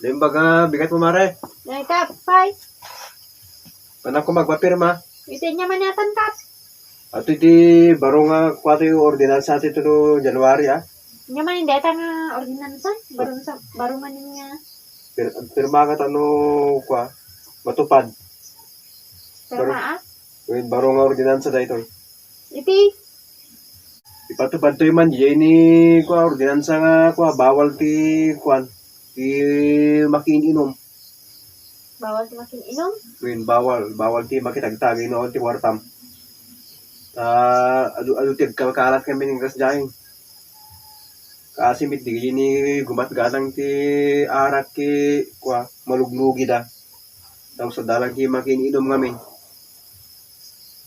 Limbaga, bigat mo mare. Ay, Kap, pay. Panak ko magpapirma. Itin niya man yatan, Kap. At iti baro nga kwato yung ordinansa ati ito no January Niya man hindi ata nga ordinansa. Baro man niya. Pirma ka tano kwa matupad. Pero maa. Baro nga ordinansa da ito. Iti. Ipatupad to man ni kwa ordinansa nga kwa bawal ti kwan ti makiinom. Bawal ti makiinom. Bawal ti makitagtagi no ti wartam. Adu ti kalkalat kami ng kasdaing. Kasi mit di ni gumatgatang ti arak ki kwa maluglugi da. Tapos sa dalang ti makiinom kami.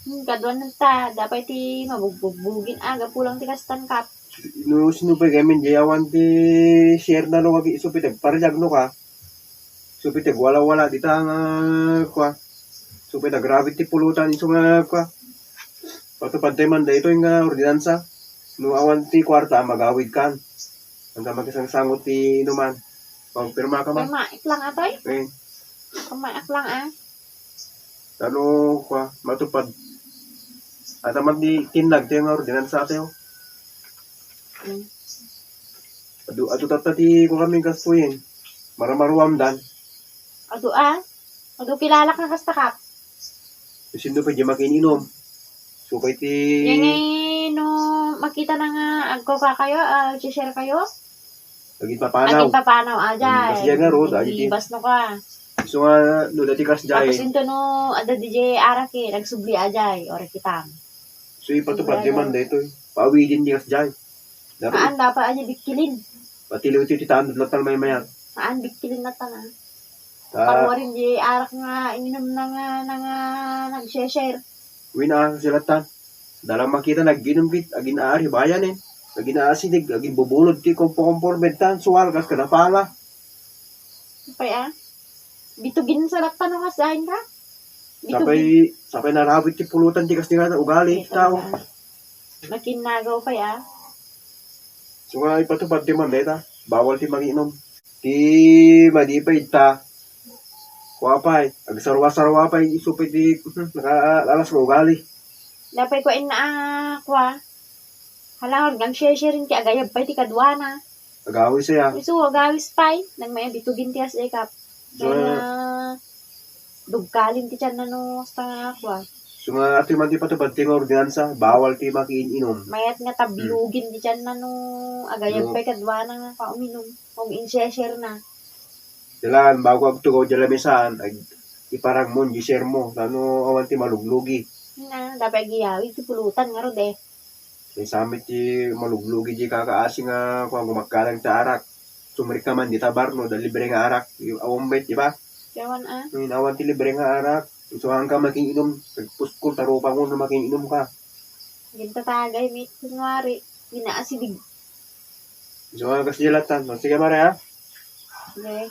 Kaduan ng ta. Dapat ti mabugbugin aga pulang ti kastan, Kap. No sinupay kami jayawan ti share na no wagi supit parjag no ka. Supit wala di ta nga kwa. Supit grabe ti pulutan iso nga kwa. Patupad tayo man da ito yung ordinansa. No awan ti kwarta magawid kan. Hanggang magkasang sangot ti inuman. Pagpirma ka man. Pamaik lang atoy. Eh, Pamaik lang ano kwa matupad. At aman di tinag tayo nga ordinansa tayo. Adu tatati ko kami kastuyin. Maramaruam dan. Ado pilala ka kasta, Kap. Sindo pa di makininom. So kay ti... Yung no, makita na nga, agko ka kayo, share kayo. Agin papanaw. Agin papanaw, ajay. Kasi yan nga ro, dahil Ibas no ka. so nga, no dati kas jay. Tapos into no, ada DJ Araki, nagsubli ajay, ore kitam. So ipatupad di man dito. Pawidin di kas jay. Maan, dapat aja bikilin. Patiliw ti titandod latal may mayat. Maan, bikilin na ta na. Paruwarin DJ Arak nga, ininom na nga, nag-share. Wina sila tan. Dalang makita nag-ginom kit, agin aari bayan eh. Agin aasidig, agin bubulod ti kompo-kompor bentan, suwal kas kadapala. Kapay bitugin sa lakta no kasahin ka. Sapay narabit ti pulutan ti kas nga ugali tao. Makinagaw pa So nga ipatupad ti man deta, bawal ti manginom. Ti madipay ta. Kuapay, agsarwa-sarwa pay isupay ti nakalalas ko ugali. Dapat ko kwa. Halang gang share rin ti agayab pa ti kadwana. Agawis siya. Isu agawis pa nang may bitugin ti as ekap. So, dugkalin ti tiyan na no sa kwa. So nga ati man ti patupad ti nga ordinansa, bawal ti makiinom. Mayat nga tabiyugin ti tiyan na no agayab pa kadwana nga pauminom. Kung in-share na. Dalan, bago agtugaw dyan lamisan, iparang mo, share mo, ano awan ti maluglugi. Na, dapat giyawi ti pulutan nga ro de. May samit ti maluglugi di kakaasi nga kung gumagkalang ti arak. Sumrik naman di tabarno, dahil libre nga arak. Awang bet, di ba? Yawan Awan ti libre nga arak. So hanggang makiinom, pagpuskul, tarupang mo na makiinom ka. Ginta tagay, mate. Kunwari, ginaasidig. So nga kasi jalatan. Sige mare ha? Okay.